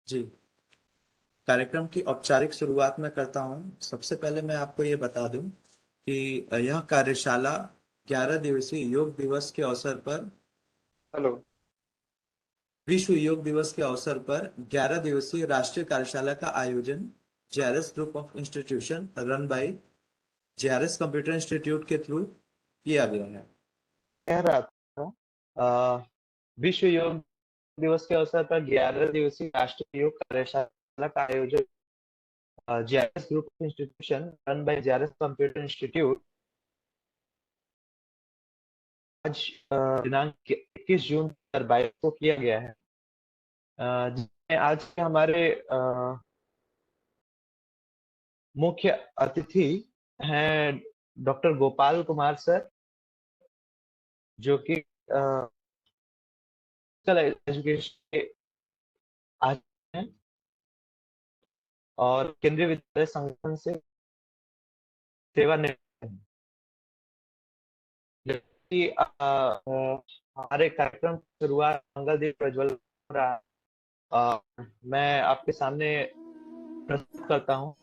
जी, कार्यक्रम की औपचारिक शुरुआत मैं करता हूँ। सबसे पहले मैं आपको ये बता दूं कि यह कार्यशाला 11 दिवसीय योग दिवस के अवसर पर हेलो। विश्व योग दिवस के अवसर पर 11 दिवसीय राष्ट्रीय कार्यशाला का आयोजन JRS group of institution run by JRS computer institute के थ्रू किया गया है। कह रहा था विश्व योग दिवस के अवसर पर 11 दिवसीय राष्ट्रीय योग कार्यशाला का आयोजन JRS group institution run by JRS computer institute आज दिनांक 21 जून 2022 को किया गया है। जिसमें आज के हमारे मुख्य अतिथि हैं डॉक्टर गोपाल कुमार सर, जो कि एजुकेशन के आचार्य हैं और केंद्रीय विद्यालय संगठन से सेवानिवृत्त हैं। जबकि हमारे कार्यक्रम की शुरुआत मंगल दीप प्रज्वल हो रहा है। मैं आपके सामने प्रस्तुत करता हूँ।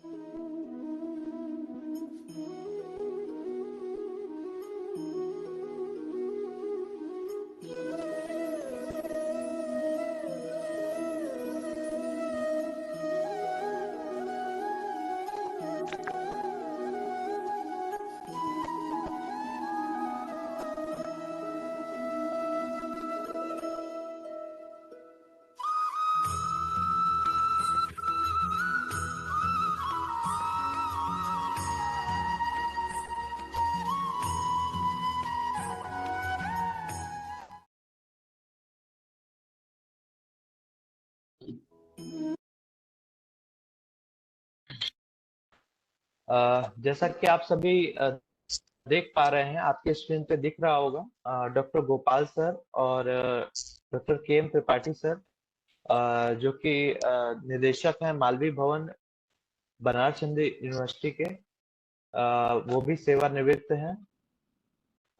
जैसा कि आप सभी देख पा रहे हैं, आपके स्क्रीन पे दिख रहा होगा डॉक्टर गोपाल सर और डॉक्टर के एम त्रिपाठी सर, जो कि निदेशक हैं मालवीय भवन बनारस हिंदू यूनिवर्सिटी के। वो भी सेवानिवृत्त हैं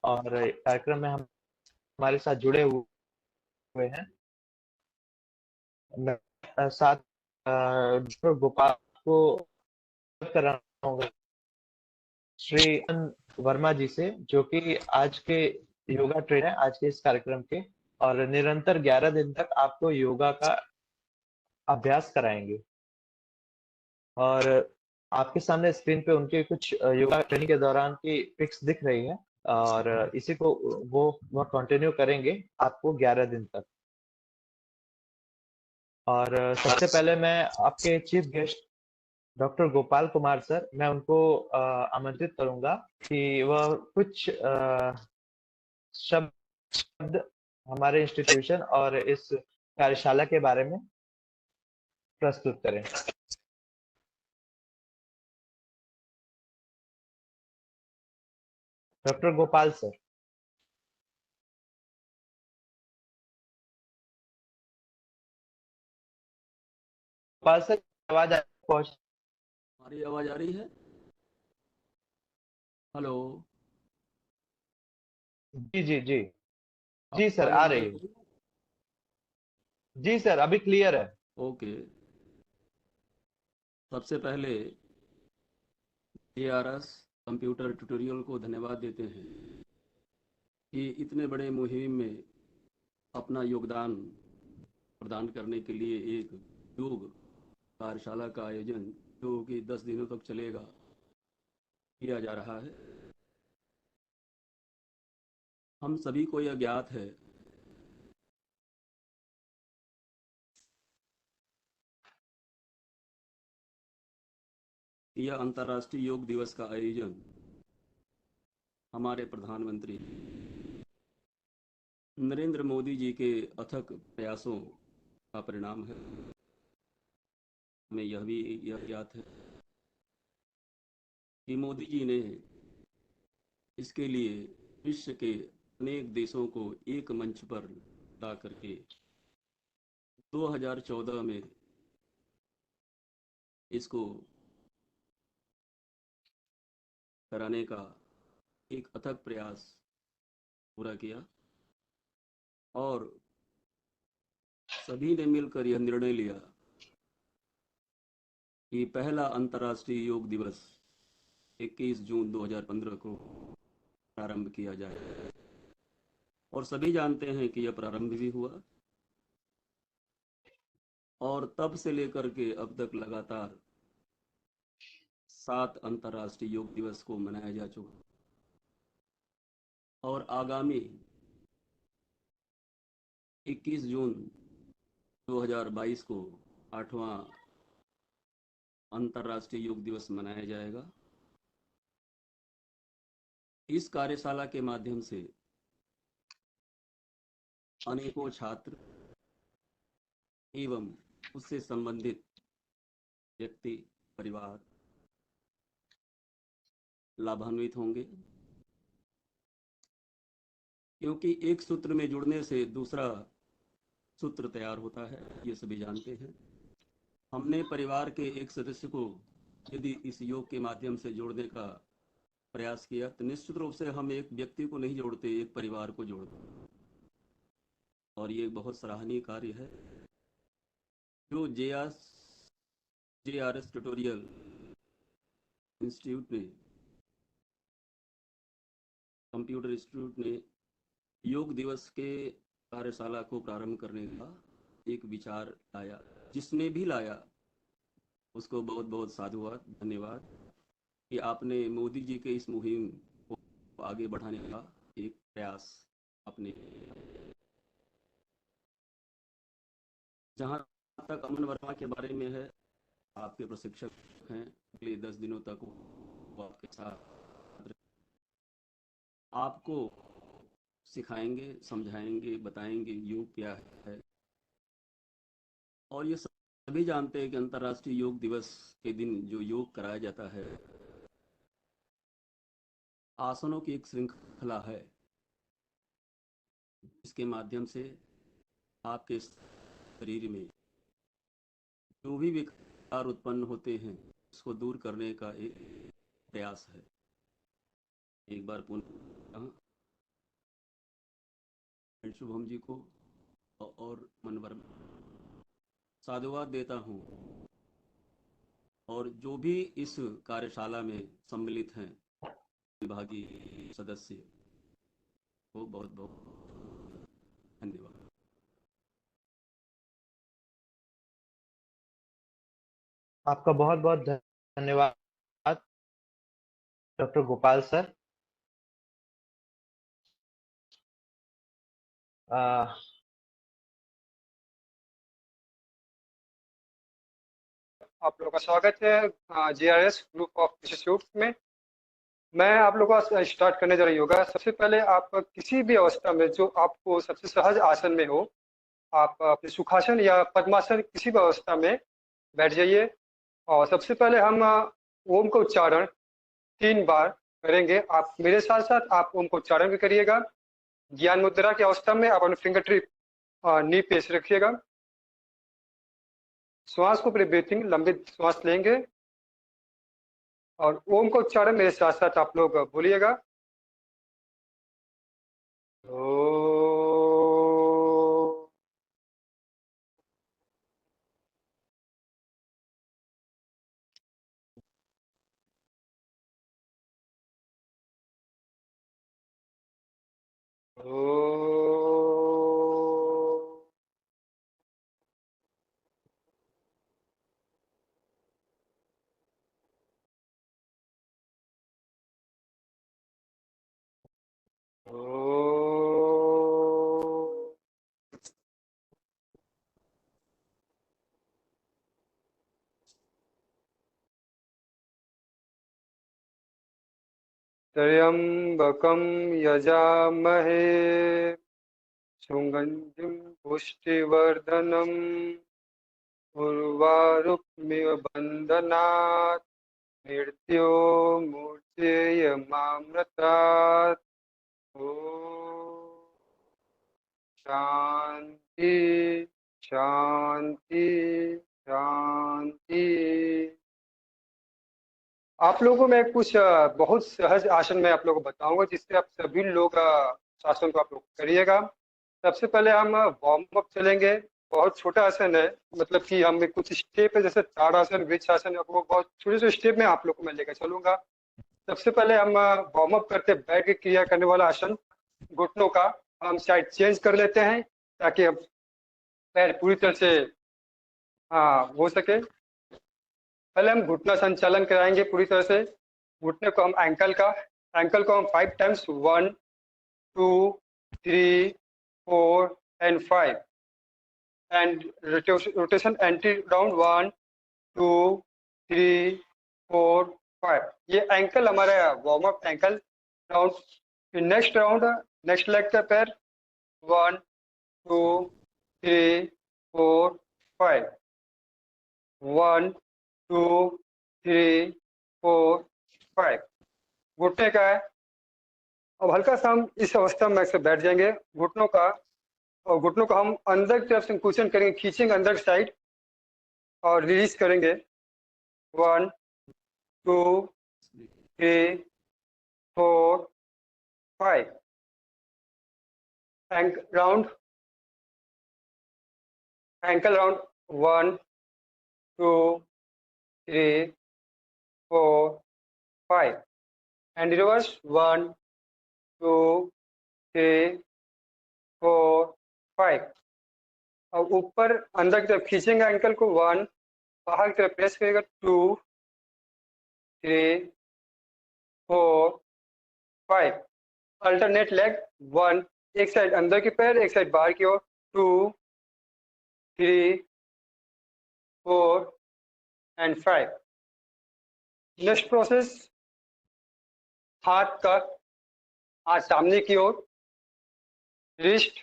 और कार्यक्रम में हम हमारे साथ जुड़े हुए हैं। मैं साथ डॉक्टर गोपाल को कर रहा हूँ श्री वर्मा जी से, जो कि आज के योगा ट्रेनर है आज के इस कार्यक्रम के, और निरंतर 11 दिन तक आपको योगा का अभ्यास कराएंगे। और आपके सामने स्क्रीन पे उनके कुछ योगा ट्रेनिंग के दौरान की पिक्स दिख रही है, और इसी को वो कंटिन्यू करेंगे आपको 11 दिन तक। और सबसे पहले मैं आपके chief guest doctor Gopal Kumar sir, मैं उनको आमंत्रित करूंगा कि वह कुछ शब्द हमारे इंस्टीट्यूशन और इस कार्यशाला के बारे में प्रस्तुत करें। Doctor Gopal sir. Gopal sir, आवाज पहुंच। हमारी आवाज आ रही है? हेलो। जी जी जी। जी सर, आवाज आ आ रही है। रही है? जी सर, अभी क्लियर है। ओके। सबसे पहले एआरएस कंप्यूटर ट्यूटोरियल को धन्यवाद देते हैं कि इतने बड़े मुहिम में अपना योगदान प्रदान करने के लिए एक योग कार्यशाला का आयोजन, जो कि 10 दिनों तक चलेगा, किया जा रहा है। हम सभी को यह ज्ञात है कि यह अंतर्राष्ट्रीय योग दिवस का आयोजन हमारे प्रधानमंत्री नरेंद्र मोदी जी के अथक प्रयासों का परिणाम है। हमें यह ज्ञात है कि मोदी जी ने इसके लिए विश्व के अनेक देशों को एक मंच पर ला करके 2014 में इसको कराने का एक अथक प्रयास पूरा किया, और सभी ने मिलकर यह निर्णय लिया कि पहला अंतर्राष्ट्रीय योग दिवस 21 जून 2015 को प्रारंभ किया जाए, और सभी जानते हैं कि यह प्रारंभ भी हुआ और तब से लेकर के अब तक लगातार 7 अंतर्राष्ट्रीय योग दिवस को मनाया जा चुका, और आगामी 21 जून 2022 को 8वां अंतर्राष्ट्रीय योग दिवस मनाया जाएगा। इस कार्यशाला के माध्यम से अनेकों छात्र एवं उससे संबंधित व्यक्ति, परिवार लाभान्वित होंगे, क्योंकि एक सूत्र में जुड़ने से दूसरा सूत्र तैयार होता है, ये सभी जानते हैं। हमने परिवार के एक सदस्य को यदि इस योग के माध्यम से जोड़ने का प्रयास किया तो निश्चित रूप से हम एक व्यक्ति को नहीं जोड़ते, एक परिवार को जोड़ते, और ये बहुत सराहनीय कार्य है जो JRS ट्यूटोरियल इंस्टीट्यूट ने, कंप्यूटर इंस्टीट्यूट ने योग दिवस के कार्यशाला को प्रारंभ करने का एक विचार लाया। जिसने भी लाया उसको बहुत बहुत साधुवाद, धन्यवाद कि आपने मोदी जी के इस मुहिम को आगे बढ़ाने का एक प्रयास आपने किया। जहाँ तक अमन वर्मा के बारे में है, आपके प्रशिक्षक हैं, अगले 10 दिनों तक वो आपके साथ आपको सिखाएंगे, समझाएंगे, बताएंगे योग क्या है। और ये सभी जानते हैं कि अंतर्राष्ट्रीय योग दिवस के दिन जो योग कराया जाता है, आसनों की एक श्रृंखला है, इसके माध्यम से आपके शरीर में जो भी विकार उत्पन्न होते हैं उसको दूर करने का एक प्रयास है। एक बार पुनः शुभम जी को और मनवर साधुवाद देता हूँ, और जो भी इस कार्यशाला में सम्मिलित हैं विभागीय सदस्य को बहुत बहुत धन्यवाद। आपका बहुत बहुत धन्यवाद डॉक्टर गोपाल सर। आप लोगों का स्वागत है JRS ग्रुप ऑफ इंस्टीट्यूट में। मैं आप लोगों का स्टार्ट करने जा रही होगा। सबसे पहले आप किसी भी अवस्था में जो आपको सबसे सहज आसन में हो, आप अपने सुखासन या पद्मासन किसी भी अवस्था में बैठ जाइए। और सबसे पहले हम ओम का उच्चारण 3 बार करेंगे। आप मेरे साथ साथ आप ओम का उच्चारण भी करिएगा। ज्ञान मुद्रा की अवस्था में आप अपने फिंगर टिप नी पे रखिएगा। श्वास को पूरी ब्रीथिंग लंबी श्वास लेंगे और ओम का उच्चारण मेरे साथ साथ आप लोग बोलिएगा। त्र्यंबकं यजामहे सुगंधिं पुष्टिवर्धनम् उर्वारुकमिव बन्धनात् मृत्यो मूर्छेयमामृतात्। ओम शांति शांति शांति। आप लोगों में कुछ बहुत सहज आसन मैं आप लोगों को बताऊंगा, जिससे आप सभी लोग आसन को आप लोग करिएगा। सबसे पहले हम वार्म अप चलेंगे बहुत छोटा आसन है, मतलब कि हम कुछ स्टेप है, जैसे ताड़ासन, वृक्षासन, वो बहुत छोटे छोटे स्टेप में आप लोग को मैं लेकर चलूंगा। सबसे पहले हम वार्म अप करते हैं बैठ के क्रिया करने वाला आसन घुटनों का। हम साइड चेंज कर लेते हैं ताकि हम पैर पूरी तरह से हो सके। पहले हम घुटना संचालन कराएंगे पूरी तरह से। घुटने को हम एंकल को हम 5 times 1 2 3 4 and 5 and rotation anti round 1 2 3 4 5। ये एंकल हमारा वार्म अप एंकल राउंड। फिर नेक्स्ट राउंड नेक्स्ट लेग का पैर 1 2 3 4 5 1 2 3 4 5 घुटने का है। अब हल्का सा हम इस अवस्था में ऐसे बैठ जाएंगे घुटनों का, और घुटनों को हम अंदर की तरफ संकुचन करेंगे, खींचेंगे अंदर साइड और रिलीज करेंगे। 1 2 3 4 5 ankle round 1 2 3 4 5 and reverse 1 2 3 4 5। अब ऊपर अंदर की तरफ खींचेंगे एंकल को 1, बाहर की तरफ प्रेस करेगा 2 3 4 5। अल्टरनेट लेग 1, एक साइड अंदर की पैर एक साइड बाहर की ओर 2 3 4 एंड 5। नेक्स्ट प्रोसेस हाथ सामने की ओर, रिस्ट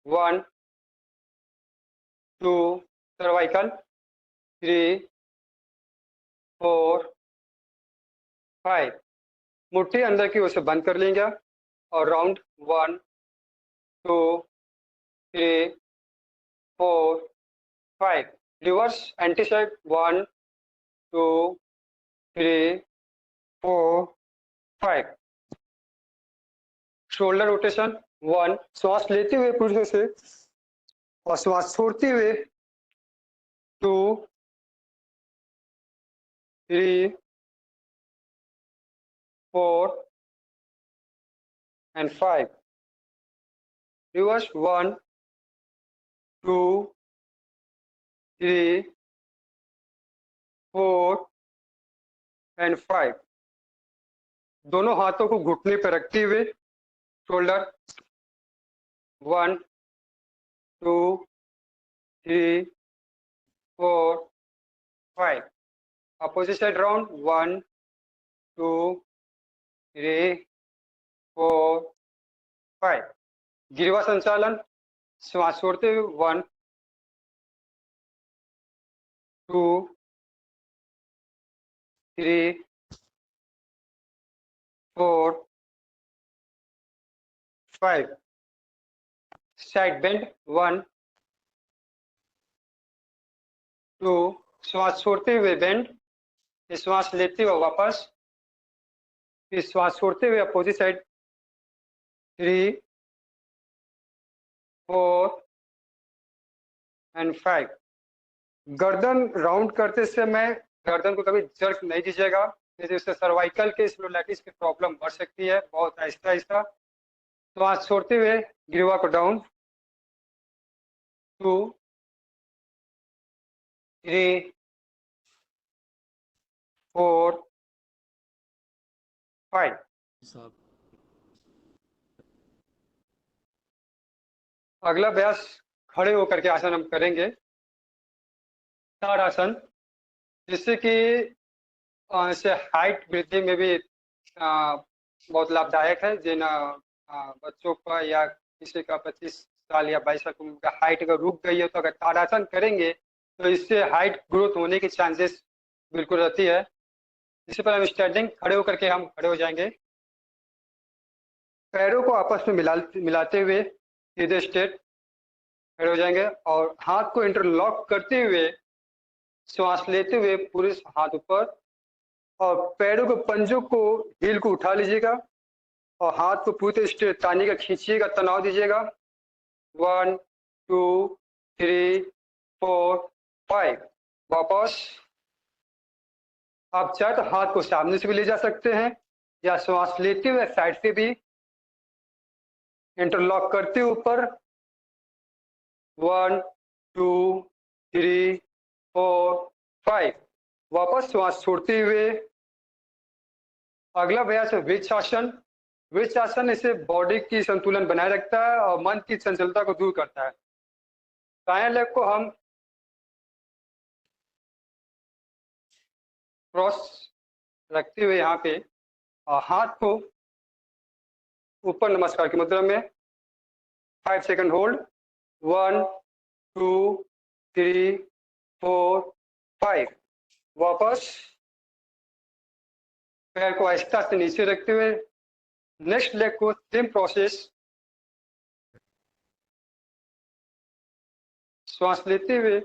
1 2 सर्वाइकल 3 4 5। मुट्ठी अंदर की ओर से बंद कर लेंगे और round 1 2 3 4 5। Reverse anti side 1 2 3 4 5। Shoulder rotation 1, श्वास लेते हुए पूरी तरह से और श्वास छोड़ते हुए 2 3 4 and 5। Reverse 1 2 3 4 and 5। दोनों हाथों को घुटने पर रखते हुए शोल्डर 1 2 3 4 5। Opposite side round 1 2 3 4 5। गिरवा संचालन, श्वास छोड़ते हुए 1 2 3 4 5। साइड बेंड 1 2, श्वास छोड़ते हुए बेंड, श्वास लेते हुए वापस, फिर श्वास छोड़ते हुए अपोजिट साइड 3 4 एंड 5। गर्दन राउंड करते समय गर्दन को कभी जर्क नहीं दीजिएगा, जिससे सर्वाइकल के स्पोंडिलाइटिस की प्रॉब्लम बढ़ सकती है। बहुत आहिस्ता आहिस्ता श्वास छोड़ते हुए गिरवा को डाउन 2 3 4 5। साहब अगला अभ्यास खड़े होकर के आसन हम करेंगे, ताड़ासन, जिससे कि इससे हाइट वृद्धि में भी बहुत लाभदायक है। जिन बच्चों का या किसी का 25 साल या 22 साल का हाइट अगर रुक गई है, तो अगर ताड़ासन करेंगे तो इससे हाइट ग्रोथ होने की चांसेस बिल्कुल रहती है। इससे पहले हम स्टैंडिंग खड़े होकर के हम खड़े हो जाएंगे, पैरों को आपस में मिलाते हुए सीधे स्ट्रेट खड़े हो जाएंगे और हाथ को इंटरलॉक करते हुए श्वास लेते हुए पूरे हाथ ऊपर, और पैरों के पंजों को हील को उठा लीजिएगा और हाथ को पूरे स्ट्रेट तानिएगा, खींचिएगा, तनाव दीजिएगा। 1 2 3 4 5। वापस आप चाहे तो हाथ को सामने से भी ले जा सकते हैं या श्वास लेते हुए साइड से भी इंटरलॉक करते ऊपर। 1 2 3 4 5। वापस श्वास छोड़ते हुए अगला अभ्यास है वृक्षासन। वृक्षासन इसे बॉडी की संतुलन बनाए रखता है और मन की चंचलता को दूर करता है। दाएं लेग को हम क्रॉस रखते हुए यहाँ पे और हाथ को ऊपर नमस्कार की मुद्रा में 5 सेकंड होल्ड। 1 2 3 4 5। वापस पैर को आहिस्ता से नीचे रखते हुए नेक्स्ट लेग को सेम प्रोसेस। श्वास लेते हुए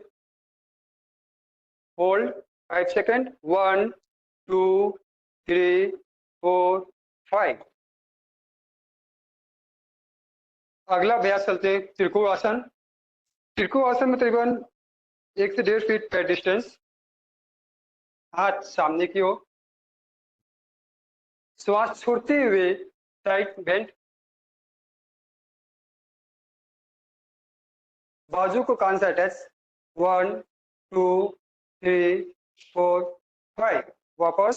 होल्ड 5 सेकंड। 1 2 3 4 5। अगला अभ्यास चलते हैं त्रिकोण आसन। त्रिकोण आसन में तकरीबन 1 से 1.5 फीट पैर डिस्टेंस, हाथ सामने की ओर, श्वास छोड़ते हुए साइड बेंड, बाजू को कान से अटैच। 1 2 3 4 5। वापस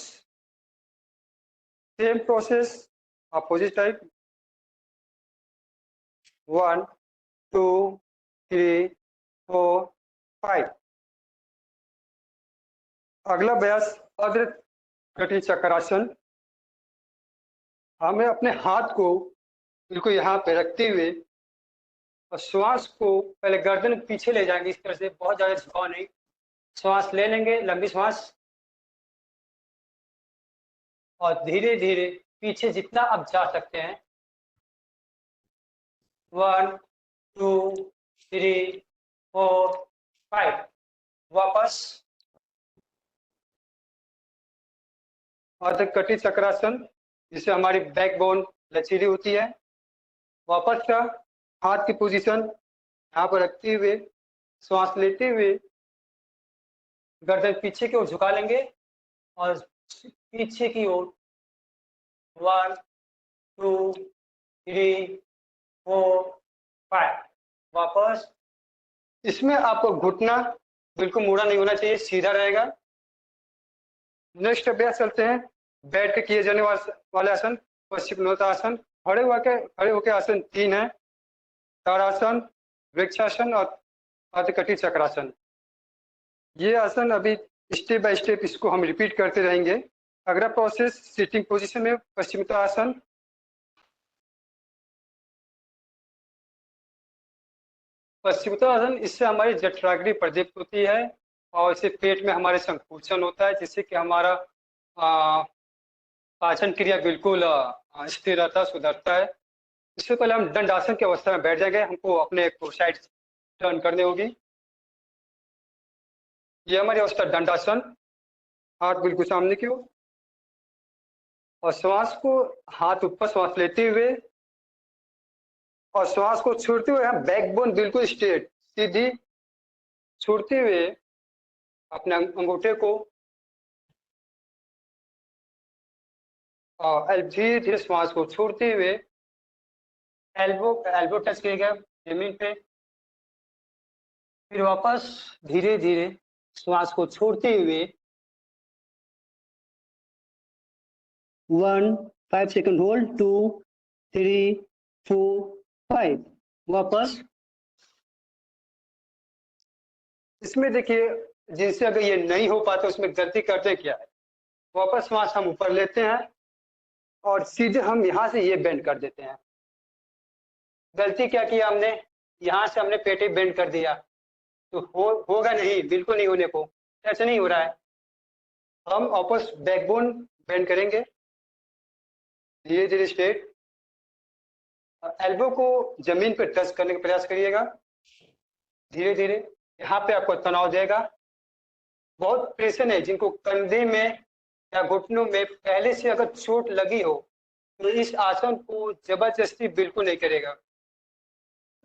सेम प्रोसेस अपोजिट साइड। 1 2 3 4 5। अगला अभ्यास अर्ध कटी चक्रासन। हमें अपने हाथ को बिल्कुल यहाँ पे रखते हुए और श्वास को पहले गर्दन पीछे ले जाएंगे, इस तरह से, बहुत ज्यादा झुकाव नहीं। श्वास ले लेंगे, लंबी श्वास, और धीरे धीरे पीछे जितना आप जा सकते हैं। 1 2 3 4 5। वापस अर्धकटी चक्रासन, जिससे हमारी बैकबोन लचीली होती है। वापस का हाथ की पोजीशन यहाँ पर रखते हुए श्वास लेते हुए गर्दन पीछे की ओर झुका लेंगे और पीछे की ओर 1 2 3 4 5। वापस इसमें आपको घुटना बिल्कुल मुड़ा नहीं होना चाहिए, सीधा रहेगा। नेक्स्ट अभ्यास चलते हैं बैठ के किए जाने वाले आसन, पश्चिमोत्तानासन। खड़े होकर आसन 3 है, ताड़ासन, वृक्षासन और अर्धकटी चक्रासन। ये आसन अभी स्टेप बाय स्टेप इसको हम रिपीट करते रहेंगे। अगला प्रोसेस सिटिंग पोजीशन में पश्चिमोत्तानासन। पश्चिमोत्तानासन, इससे हमारी जठराग्नि प्रदीप्त होती है और इससे पेट में हमारे संकुचन होता है, जिससे कि हमारा पाचन क्रिया बिल्कुल स्थिर रहता, सुधरता है। इससे पहले हम दंड आसन की अवस्था में बैठ जाएंगे। हमको अपने को साइड टर्न करनी होगी। ये हमारी अवस्था दंडासन, हाथ बिल्कुल सामने की ओर, और श्वास को हाथ ऊपर श्वास लेते हुए और श्वास को छोड़ते हुए हम बैकबोन बिल्कुल स्ट्रेट सीधी छोड़ते हुए अपने अंगूठे को धीरे धीरे श्वास को छोड़ते हुए एल्बो टच करेगा जमीन पे। फिर वापस धीरे धीरे श्वास को छोड़ते हुए 1 5 सेकंड होल्ड। 2 3 4 5। वापस इसमें देखिए, जिनसे अगर ये नहीं हो पाता उसमें गलती करते क्या है, वापस श्वास हम ऊपर लेते हैं और सीधे हम यहाँ से ये बेंड कर देते हैं। गलती क्या किया हमने, यहाँ से हमने पेटे बेंड कर दिया तो होगा नहीं, बिल्कुल नहीं होने को, ऐसे नहीं हो रहा है। हम वापस बैकबोन बेंड करेंगे धीरे धीरे स्ट्रेट। एल्बो को जमीन पर टच करने का प्रयास करिएगा धीरे धीरे। यहाँ पे आपको तनाव देगा। बहुत प्रेशर है, जिनको कंधे में या घुटनों में पहले से अगर चोट लगी हो तो इस आसन को जबरदस्ती बिल्कुल नहीं करेगा।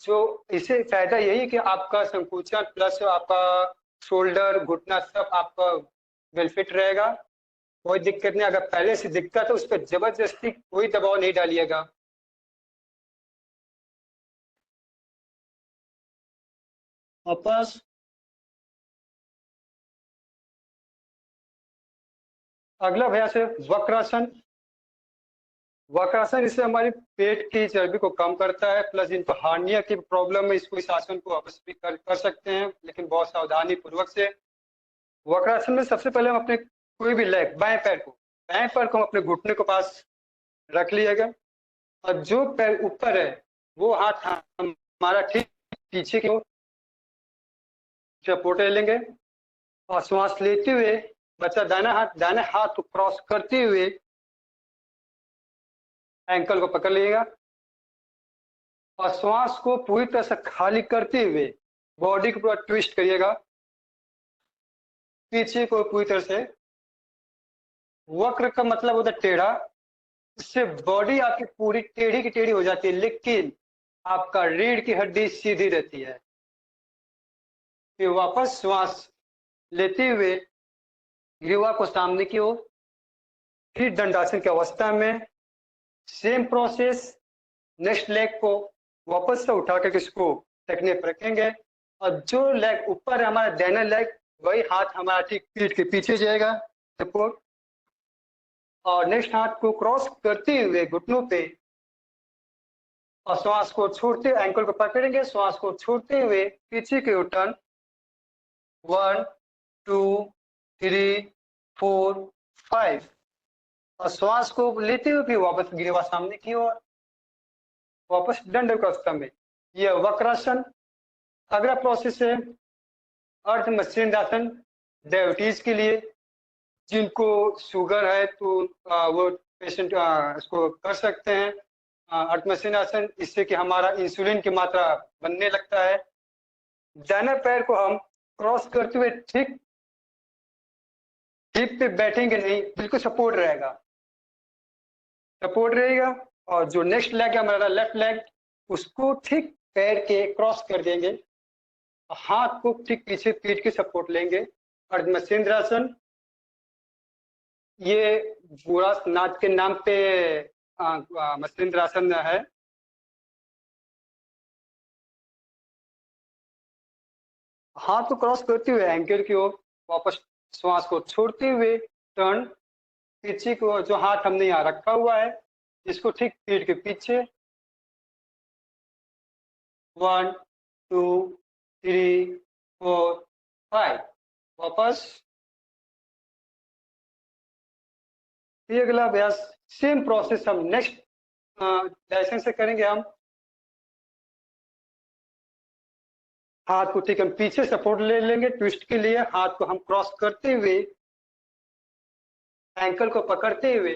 जो इससे फायदा यही है कि आपका संकुचन प्लस आपका शोल्डर घुटना सब आपका वेल फिट रहेगा, कोई दिक्कत नहीं। अगर पहले से दिक्कत है उस पर जबरदस्ती कोई दबाव नहीं डालिएगा। वापस अगला भैया से वक्रासन। वक्रासन इससे हमारी पेट की चर्बी को कम करता है, प्लस जिनको हार्निया की प्रॉब्लम है इसको इस आसन को वापस भी कर सकते हैं, लेकिन बहुत सावधानी पूर्वक से। वक्रासन में सबसे पहले हम अपने कोई भी लेग बाएं पैर को हम अपने घुटने के पास रख लिएगा, और जो पैर ऊपर है वो हाथ हमारा ठीक पीछे की ओर सपोर्ट ले लेंगे, और श्वास लेते हुए बच्चा दाहिने हाथ को क्रॉस करते हुए एंकल को पकड़ लीजिएगा, और श्वास को पूरी तरह से खाली करते हुए बॉडी को पूरा ट्विस्ट करिएगा पीछे को पूरी तरह से। वक्र का मतलब होता है टेढ़ा, इससे बॉडी आपकी पूरी टेढ़ी की टेढ़ी हो जाती है, लेकिन आपका रीढ़ की हड्डी सीधी रहती है। फिर वापस श्वास लेते हुए ग्रीवा को सामने की ओर, फिर दंडासन की अवस्था में सेम प्रोसेस। नेक्स्ट लेग को वापस से उठा कर इसको टखने पर रखेंगे, और जो लेग ऊपर है हमारा दाहिना लेग, वही हाथ हमारा ठीक पीठ के पीछे जाएगा सपोर्ट, और नेक्स्ट हाथ को क्रॉस करते हुए घुटनों पे, और श्वास को छोड़ते एंकल को पकड़ेंगे, श्वास को छोड़ते हुए पीछे के ओर टर्न 1 2 3 4 5, और श्वास को लेते हुए फिर वापस गिरेवा सामने की ओर, वापस दंड अवस्था में। यह वक्रासन। अगला प्रोसेस है अर्ध मत्स्येंद्रासन, डायबिटीज के लिए। जिनको शुगर है तो वो पेशेंट इसको कर सकते हैं अर्ध मत्स्येंद्रासन, इससे कि हमारा इंसुलिन की मात्रा बनने लगता है। दाहिने पैर को हम क्रॉस करते हुए ठीक हिप पे बैठेंगे नहीं, बिल्कुल सपोर्ट रहेगा, और जो नेक्स्ट लेग है हमारा लेफ्ट लेग, उसको ठीक पैर के क्रॉस कर देंगे, हाथ को ठीक पीछे पीठ के सपोर्ट लेंगे। अर्ध मत्स्येंद्रासन ये गोरखनाथ के नाम पे मत्स्येंद्रासन है। हाथ को क्रॉस करते हुए एंकल की ओर, वापस श्वास को छोड़ते हुए टर्न पीछे को, जो हाथ हमने यहाँ रखा हुआ है इसको ठीक पीठ के पीछे 1 2 3 4 5, वापस। ये अगला अभ्यास सेम प्रोसेस हम नेक्स्ट डायरेक्शन से करेंगे। हम हाथ को ठीक हम पीछे सपोर्ट ले लेंगे, ट्विस्ट के लिए हाथ को हम क्रॉस करते हुए एंकल को पकड़ते हुए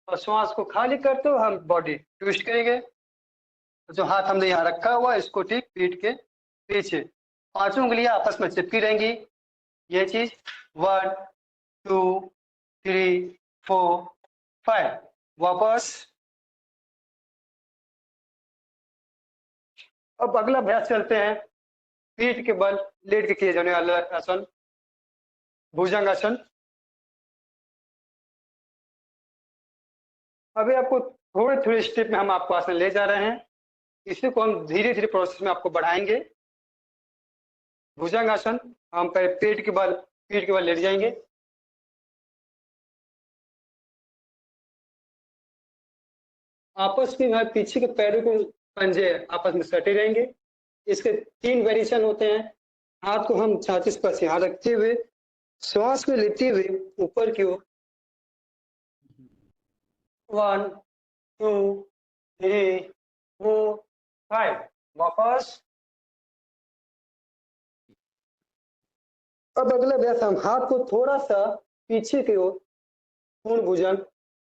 और श्वास को खाली करते हुए हम बॉडी ट्विस्ट करेंगे। जो हाथ हमने यहाँ रखा हुआ है इसको ठीक पीठ के पीछे, पांचों उंगलियां आपस में चिपकी रहेंगी। ये चीज 1 2 3 4 5, वापस। अब अगला अभ्यास चलते हैं पीठ के बल लेट के किए जाने वाला आसन, भुजंगासन। अभी आपको थोड़े थोड़े स्टेप में हम आपको आसन ले जा रहे हैं, इसी को हम धीरे धीरे प्रोसेस में आपको बढ़ाएंगे। भुजंगासन, हम पहले पीठ के बल लेट जाएंगे, आपस में पीछे के पैरों को पंजे आपस में सटे रहेंगे। इसके 3 वेरिएशन होते हैं। हाथ को हम छाती पर से यहाँ रखते हुए श्वास में लेते हुए ऊपर की ओर 1 2 3 4 5, वापस। अब अगला अभ्यास हम हाथ को थोड़ा सा पीछे की ओर पूर्ण भुजंग,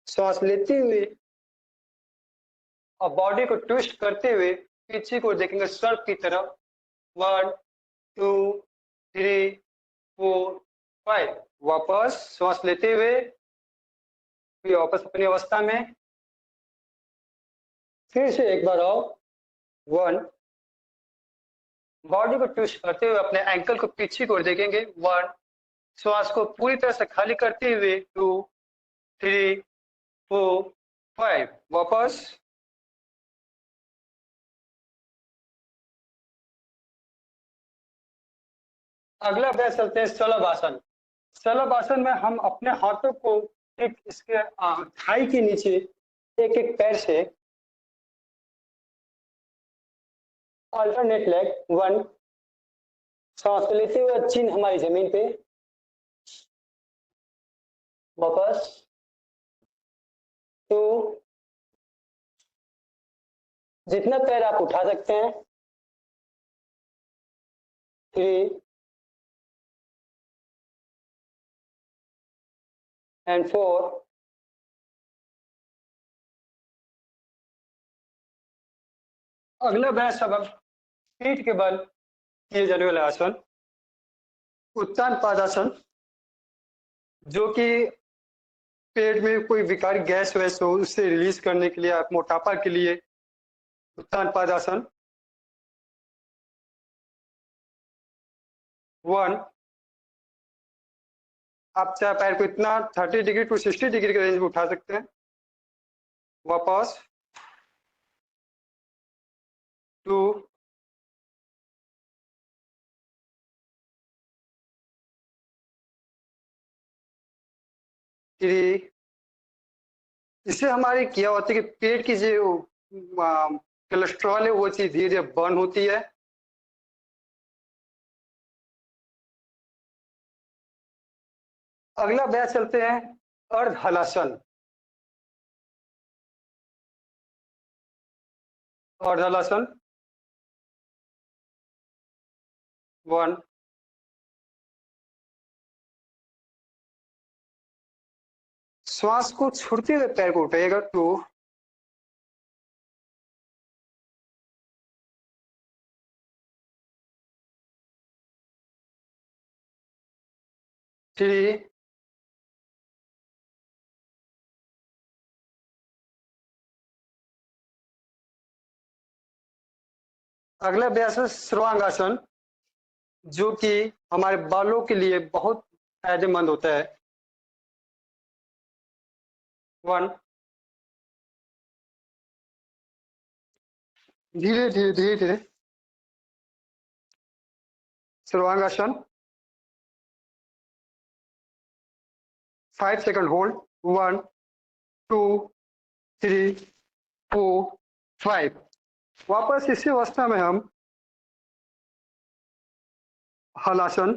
श्वास लेते हुए और बॉडी को ट्विस्ट करते हुए पीछे को देखेंगे सर्प की तरफ। 1 2 3 4 5, वापस श्वास लेते हुए फिर वापस अपनी अवस्था में। फिर से एक बार आओ, 1 बॉडी को ट्विस्ट करते हुए अपने एंकल को पीछे की ओर देखेंगे। 1, श्वास को पूरी तरह से खाली करते हुए 2, 3, 4, 5, वापस। अगला अभ्यास चलते हैं शलभ आसन। शलभ आसन में हम अपने हाथों को एक इसके थाई के नीचे एक एक पैर से अल्टरनेट लेग 1, सांस लेते हुए चिन्ह हमारी जमीन पे, वापस 2, जितना पैर आप उठा सकते हैं, 3 एंड 4। अगला अभ्यास अब हम पीठ के बल किए जाने वाले आसन उत्तान पादासन, जो कि पेट में कोई विकारी गैस वैस हो उससे रिलीज करने के लिए, आप मोटापा के लिए उत्तान पादासन। 1, आप चाहे पैर को इतना 30 डिग्री टू 60 डिग्री के रेंज में उठा सकते हैं, वापस 2, 3। इससे हमारी क्या होती है कि पेट की जो कोलेस्ट्रॉल है वो चीज धीरे धीरे बर्न होती है। अगला अभ्यास चलते हैं अर्ध हलासन। अर्ध हलासन 1, श्वास को छोड़ते हुए पैर को उठाइएगा। 2, 3, 4। अगला अभ्यास है सर्वांगासन, जो कि हमारे बालों के लिए बहुत फायदेमंद होता है। 1, धीरे धीरे धीरे धीरे सर्वांगासन, 5 सेकंड होल्ड। 1, 2, 3, 4, 5। वापस इसी अवस्था में हम हलासन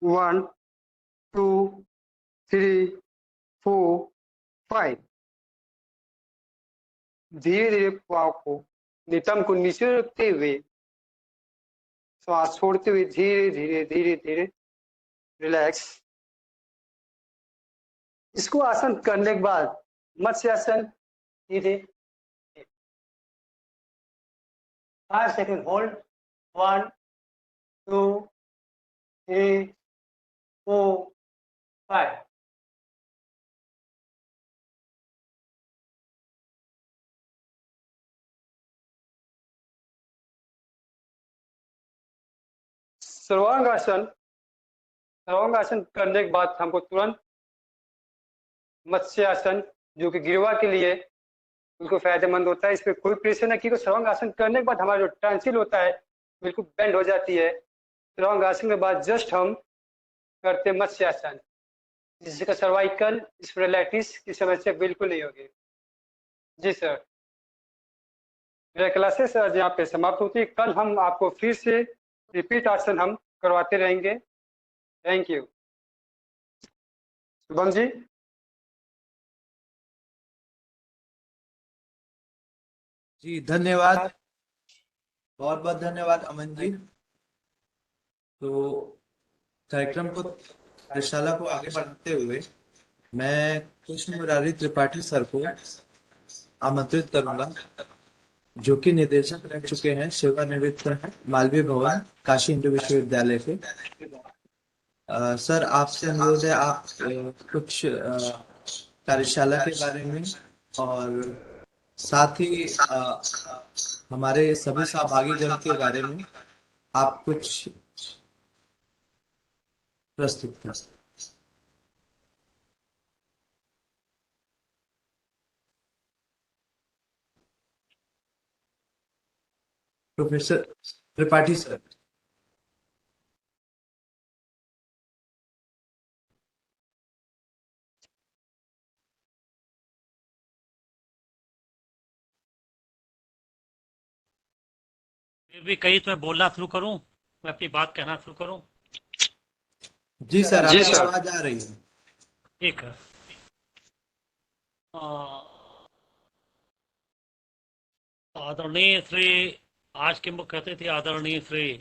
1, 2, 3, 4, 5। धीरे धीरे पाँव को नितंब को नीचे रखते हुए श्वास छोड़ते हुए धीरे धीरे धीरे धीरे रिलैक्स। इसको आसन करने के बाद मत्स्य आसन धीरे 5 सेकंड होल्ड। 1, 2, 3, 4, 5। सर्वांगासन करने के बाद हमको तुरंत मत्स्य आसन, जो कि गिरवा के लिए बिल्कुल फायदेमंद होता है, इस पर कोई प्रेशर न की। सर्वांगासन करने के बाद हमारा जो टॉन्सिल होता है बिल्कुल बेंड हो जाती है। सर्वांगासन के बाद जस्ट हम करते मत्स्य आसन, जिससे सर्वाइकल स्पॉन्डिलाइटिस की समस्या बिल्कुल नहीं होगी। जी सर, मेरा क्लासेस आज यहाँ पे समाप्त होती है। कल हम आपको फिर से रिपीट आसन हम करवाते रहेंगे। Thank you. शुभम जी। जी धन्यवाद, बहुत बहुत धन्यवाद अमन जी। तो कार्यक्रम को, कार्यशाला को आगे बढ़ाते हुए मैं कृष्ण मुरारी त्रिपाठी सर को आमंत्रित करूंगा, जो कि निदेशक रह चुके हैं, सेवानिवृत्त हैं मालवीय भवन काशी हिंदू विश्वविद्यालय के। सर आपसे अनुरोध है, आप कुछ कार्यशाला के बारे में और साथ ही हमारे सभी सहभागी जन के बारे में आप कुछ प्रस्तुत कर। Professor Tripathi sir. फिर भी कहीं तो मैं बोलना शुरू करूं, मैं अपनी बात कहना शुरू करूं। जी सर, जी आपकी सर। आवाज आ रही है। ठीक है। आदरणीय श्री, आज के मुख्य अतिथि आदरणीय श्री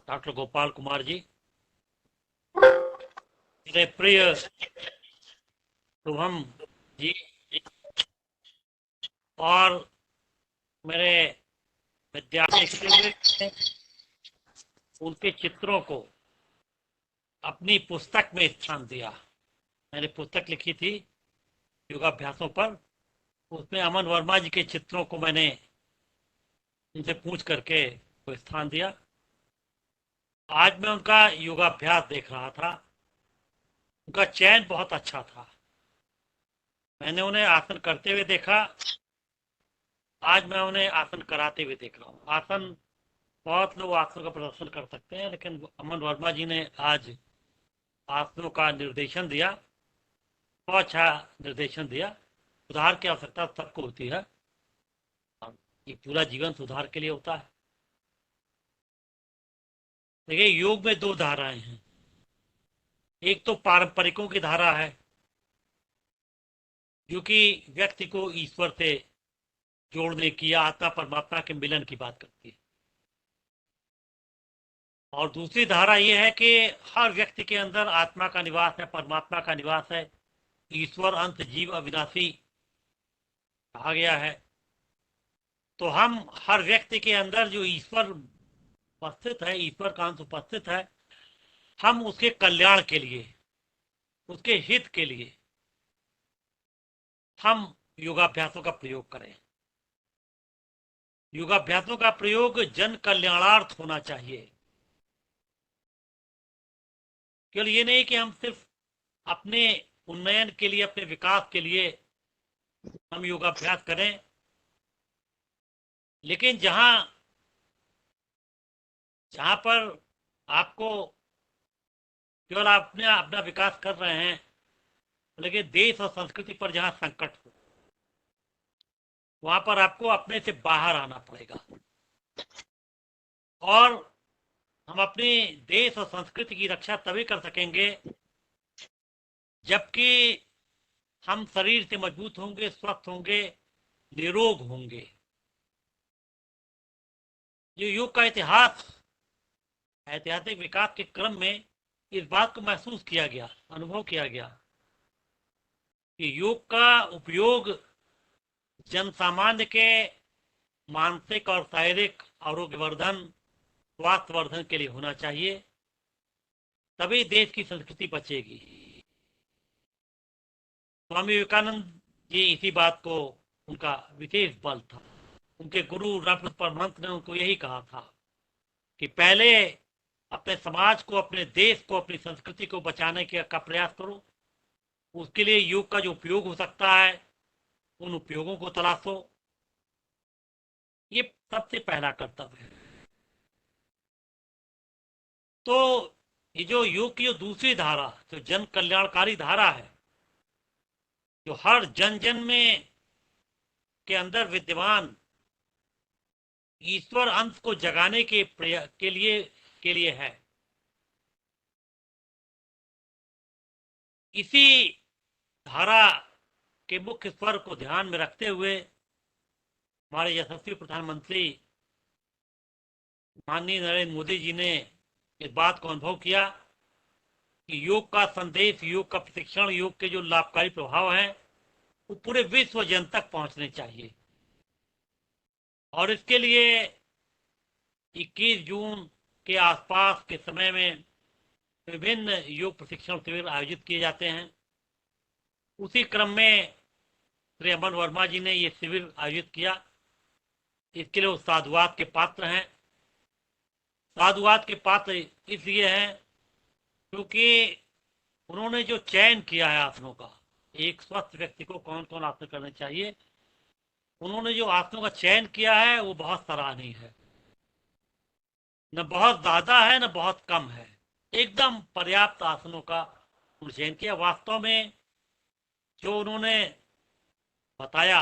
डॉक्टर गोपाल कुमार जी, मेरे प्रिय शुभम जी, और मेरे विद्यार्थी उनके चित्रों को अपनी पुस्तक में स्थान दिया। मैंने पुस्तक लिखी थी योगाभ्यासों पर, उसमें अमन वर्मा जी के चित्रों को मैंने उनसे पूछ करके को स्थान दिया। आज मैं उनका योगाभ्यास देख रहा था, उनका चयन बहुत अच्छा था। मैंने उन्हें आसन करते हुए देखा, आज मैं उन्हें आसन कराते हुए देख रहा हूँ। आसन, बहुत लोग आसन का प्रदर्शन कर सकते हैं, लेकिन अमन वर्मा जी ने आज आसनों का निर्देशन दिया, बहुत अच्छा निर्देशन दिया। सुधार की आवश्यकता सबको होती है, ये पूरा जीवन सुधार के लिए होता है। देखिए, योग में दो धाराएं हैं। एक तो पारंपरिकों की धारा है, जो कि व्यक्ति को ईश्वर से जोड़ने की, आत्मा परमात्मा के मिलन की बात करती है। और दूसरी धारा यह है कि हर व्यक्ति के अंदर आत्मा का निवास है, परमात्मा का निवास है, ईश्वर अंत जीव अविनाशी कहा गया है। तो हम हर व्यक्ति के अंदर जो ईश्वर उपस्थित है, ईश्वर का अंश उपस्थित है, हम उसके कल्याण के लिए, उसके हित के लिए हम योगाभ्यासों का प्रयोग करें। योगाभ्यासों का प्रयोग जन कल्याणार्थ होना चाहिए। केवल ये नहीं कि हम सिर्फ अपने उन्नयन के लिए, अपने विकास के लिए हम योगाभ्यास करें, लेकिन जहां जहां पर आपको केवल अपने अपना विकास कर रहे हैं, लेकिन देश और संस्कृति पर जहां संकट हो, वहां पर आपको अपने से बाहर आना पड़ेगा। और हम अपने देश और संस्कृति की रक्षा तभी कर सकेंगे जबकि हम शरीर से मजबूत होंगे, स्वस्थ होंगे, निरोग होंगे। ये योग का इतिहास, ऐतिहासिक विकास के क्रम में इस बात को महसूस किया गया, अनुभव किया गया कि योग का उपयोग जन सामान्य के मानसिक और शारीरिक आरोग्यवर्धन, स्वास्थ्यवर्धन के लिए होना चाहिए, तभी देश की संस्कृति बचेगी। स्वामी विवेकानंद जी इसी बात को, उनका विशेष बल था। उनके गुरु रामकृष्ण परमहंस ने उनको यही कहा था कि पहले अपने समाज को, अपने देश को, अपनी संस्कृति को बचाने का प्रयास करो। उसके लिए योग का जो उपयोग हो सकता है, उन उपयोगों को तलाशो। ये सबसे पहला कर्तव्य है। तो ये जो योग की जो दूसरी धारा, जो जन कल्याणकारी धारा है, जो हर जन जन में के अंदर विद्यमान ईश्वर अंश को जगाने के लिए है, इसी धारा के मुख्य स्वर को ध्यान में रखते हुए हमारे यशस्वी प्रधानमंत्री माननीय नरेंद्र मोदी जी ने इस बात को अनुभव किया कि योग का संदेश, योग का प्रशिक्षण, योग के जो लाभकारी प्रभाव हैं, वो पूरे विश्व जन तक पहुंचने चाहिए। और इसके लिए 21 जून के आसपास के समय में विभिन्न योग प्रशिक्षण शिविर आयोजित किए जाते हैं। उसी क्रम में श्री अमन वर्मा जी ने ये शिविर आयोजित किया इसके लिए वो साधुवाद के पात्र हैं। साधुवाद के पात्र इसलिए हैं क्योंकि उन्होंने जो चयन किया है आसनों का, एक स्वस्थ व्यक्ति को कौन कौन आसन करने चाहिए, उन्होंने जो आसनों का चयन किया है वो बहुत सराहनीय है। न बहुत ज्यादा है न बहुत कम है, एकदम पर्याप्त आसनों का उन्होंने चयन किया। वास्तव में जो उन्होंने बताया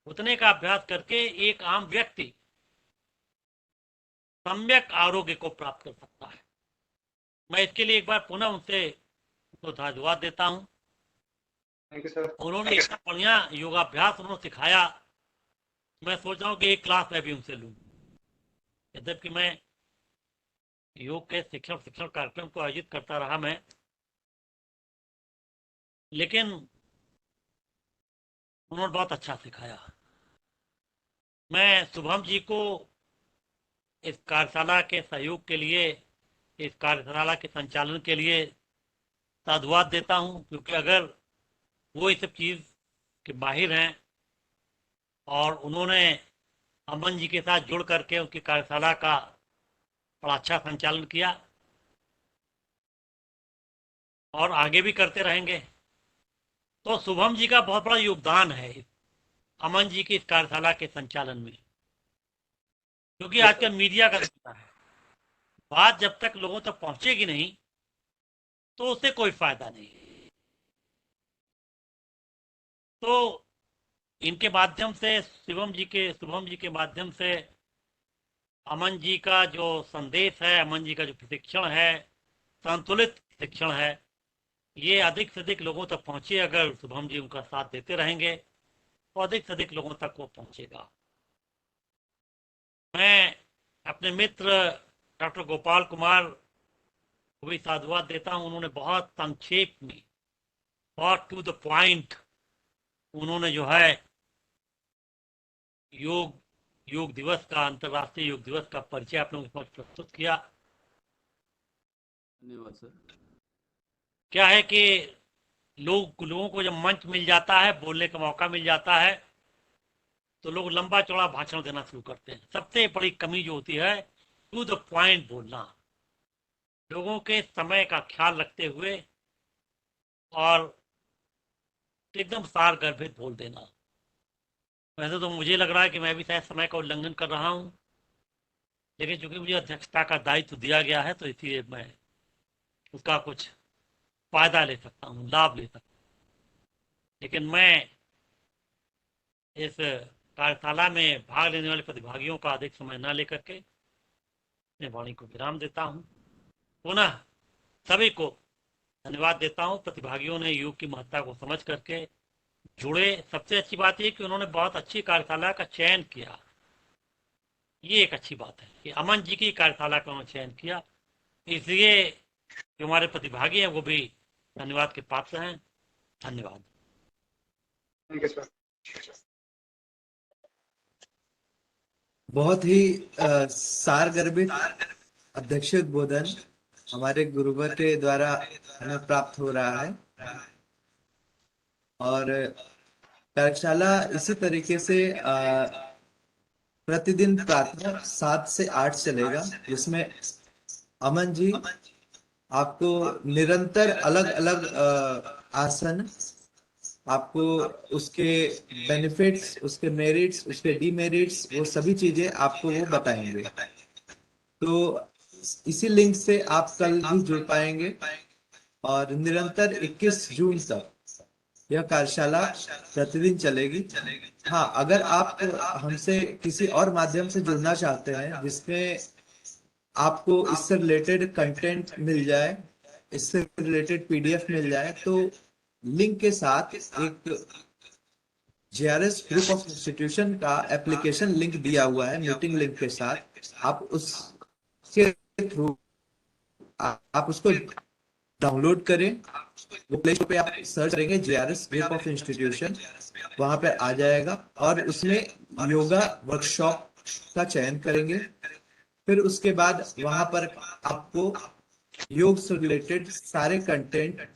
उतने का अभ्यास करके एक आम व्यक्ति सम्यक आरोग्य को प्राप्त कर सकता है। मैं इसके लिए एक बार पुनः उनसे धन्यवाद देता हूं। Thank you sir. उन्होंने इतना बढ़िया योगाभ्यास उन्होंने सिखाया, मैं सोच रहा हूँ कि एक क्लास मैं भी उनसे लूं। यद्यपि मैं योग के शिक्षण कार्यक्रम को आयोजित करता रहा मैं, लेकिन उन्होंने बहुत अच्छा सिखाया। मैं शुभम जी को इस कार्यशाला के सहयोग के लिए, इस कार्यशाला के संचालन के लिए साधुवाद देता हूं, क्योंकि अगर वो इस सब चीज के माहिर हैं और उन्होंने अमन जी के साथ जुड़ करके उनकी कार्यशाला का बड़ा अच्छा संचालन किया और आगे भी करते रहेंगे, तो शुभम जी का बहुत बड़ा योगदान है अमन जी की इस कार्यशाला के संचालन में। क्योंकि आजकल मीडिया का होता है, बात जब तक लोगों तक पहुंचेगी नहीं तो उससे कोई फायदा नहीं। तो इनके माध्यम से शुभम जी के माध्यम से अमन जी का जो संदेश है, अमन जी का जो प्रशिक्षण है, संतुलित शिक्षण है, ये अधिक से अधिक लोगों तक पहुंचे। अगर शुभम जी उनका साथ देते रहेंगे तो अधिक से अधिक लोगों तक वो पहुंचेगा। मैं अपने मित्र डॉक्टर गोपाल कुमार को भी साधुवाद देता हूं। उन्होंने बहुत संक्षेप में, बहुत टू द पॉइंट उन्होंने जो है योग दिवस का, अंतर्राष्ट्रीय योग दिवस का परिचय आप लोगों के समक्ष प्रस्तुत किया। धन्यवाद सर। क्या है कि लोगों को जब मंच मिल जाता है, बोलने का मौका मिल जाता है, तो लोग लंबा चौड़ा भाषण देना शुरू करते हैं। सबसे बड़ी कमी जो होती है टू द पॉइंट बोलना, लोगों के समय का ख्याल रखते हुए और एकदम सार गर्भित बोल देना। वैसे तो मुझे लग रहा है कि मैं भी शायद समय का उल्लंघन कर रहा हूं, लेकिन चूंकि मुझे अध्यक्षता का दायित्व दिया गया है तो इसलिए मैं उसका कुछ फायदा ले सकता हूं, लाभ ले सकता हूं। लेकिन मैं इस कार्यशाला में भाग लेने वाले प्रतिभागियों का अधिक समय न लेकर के अपने वाणी को विराम देता हूं। पुनः सभी को धन्यवाद देता हूं। प्रतिभागियों ने योग की महत्ता को समझ करके जुड़े। सबसे अच्छी बात यह कि उन्होंने बहुत अच्छी कार्यशाला का चयन किया। ये एक अच्छी बात है कि अमन जी की कार्यशाला का उन्होंने चयन किया, इसलिए जो हमारे प्रतिभागी हैं वो भी धन्यवाद के पात्र हैं। धन्यवाद। Thank you sir. बहुत ही सारगर्भित अध्यक्ष उद्बोधन हमारे गुरुवर के द्वारा हमें प्राप्त हो रहा है और कार्यशाला इसी तरीके से प्रतिदिन प्रातः 7 से 8 चलेगा, जिसमें अमन जी आपको निरंतर अलग अलग आसन, आपको उसके बेनिफिट्स, उसके मेरिट्स, उसके डीमेरिट्स, वो सभी चीजें आपको वो बताएंगे। तो इसी लिंक से आप कल भी जुड़ पाएंगे और निरंतर 21 जून तक यह कार्यशाला प्रतिदिन चलेगी। हाँ, अगर आप हमसे किसी और माध्यम से जुड़ना चाहते हैं जिसमें आपको इससे रिलेटेड कंटेंट मिल जाए, इससे रिलेटेड पीडीएफ मिल जाए, तो लिंक के साथ एक जेआरएस ग्रुप ऑफ इंस्टीट्यूशन का एप्लीकेशन लिंक दिया हुआ है, मीटिंग लिंक के साथ। आप उसके थ्रू आप उसको डाउनलोड करें। वो प्ले स्टोर पे आप सर्च करेंगे जेआरएस ग्रुप ऑफ इंस्टीट्यूशन, वहां पे आ जाएगा और उसमें योगा वर्कशॉप का चयन करेंगे। फिर उसके बाद वहां पर आपको योग से रिलेटेड सारे कंटेंट,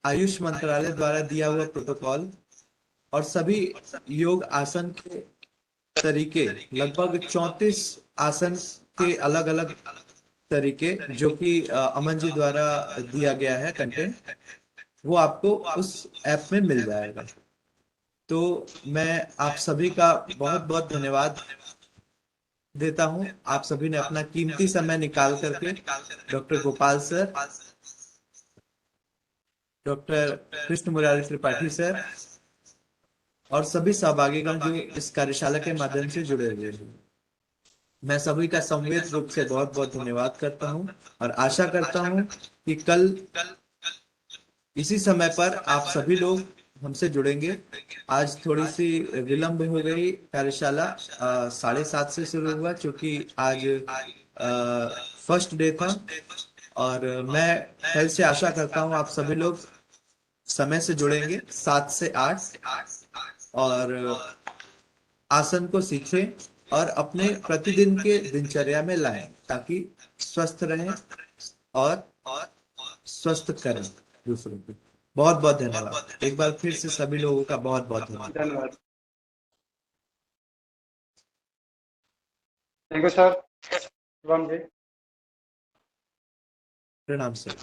आयुष मंत्रालय द्वारा दिया हुआ प्रोटोकॉल और सभी योग आसन के तरीके, लगभग 34 आसन के अलग अलग तरीके जो कि अमन जी द्वारा दिया गया है कंटेंट, वो आपको उस ऐप में मिल जाएगा। तो मैं आप सभी का बहुत बहुत धन्यवाद देता हूं। आप सभी ने अपना कीमती समय निकाल करके doctor Gopal sir, doctor Krishna Murari Tripathi sir और सभी सहभागीगण जो इस कार्यशाला के माध्यम से जुड़े हुए हैं, मैं सभी का संवेद रूप से बहुत बहुत धन्यवाद करता हूं और आशा करता हूं कि कल इसी समय पर आप सभी लोग हमसे जुड़ेंगे। आज थोड़ी सी विलंब हो गई, कार्यशाला 7:30 से शुरू हुआ क्योंकि आज फर्स्ट डे था। और मैं कल से आशा करता हूं आप सभी लोग समय से जुड़ेंगे 7 से 8 और आसन को सीखें और अपने प्रतिदिन के दिनचर्या में लाएं ताकि स्वस्थ रहें और स्वस्थ करें दूसरों को। बहुत बहुत धन्यवाद एक बार फिर से सभी लोगों का बहुत बहुत धन्यवाद। धन्यवाद। Thank you sir. Shubham ji. प्रणाम सर।